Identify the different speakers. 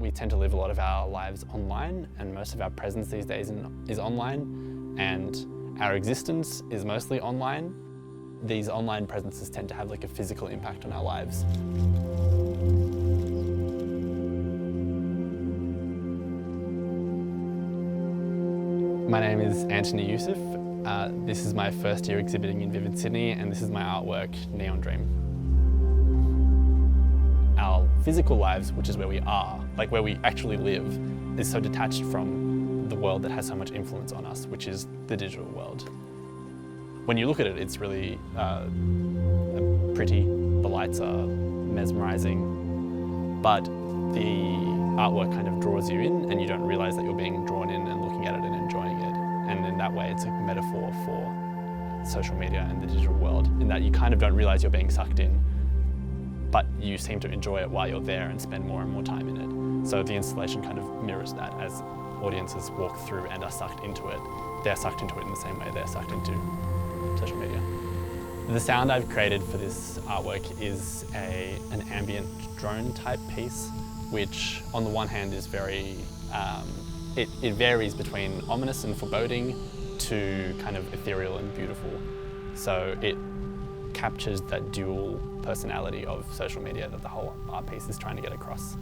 Speaker 1: We tend to live a lot of our lives online, and most of our presence these days is online, and our existence is mostly online. These online presences tend to have like a physical impact on our lives. My name is Anthony Youssef. This is my first year exhibiting in Vivid Sydney, and this is my artwork, Neon Dream. Our physical lives, which is where we are, like where we actually live, is so detached from the world that has so much influence on us, which is the digital world. When you look at it, it's really pretty. The lights are mesmerising, but the artwork kind of draws you in, and you don't realise that you're being drawn in and looking at it and enjoying it. And in that way, it's a metaphor for social media and the digital world, in that you kind of don't realise you're being sucked in, but you seem to enjoy it while you're there and spend more and more time in it. So the installation kind of mirrors that. As audiences walk through and are sucked into it, they're sucked into it in the same way they're sucked into social media. The sound I've created for this artwork is an ambient drone type piece, which on the one hand is very, it varies between ominous and foreboding to kind of ethereal and beautiful. So it captures that dual personality of social media that the whole art piece is trying to get across.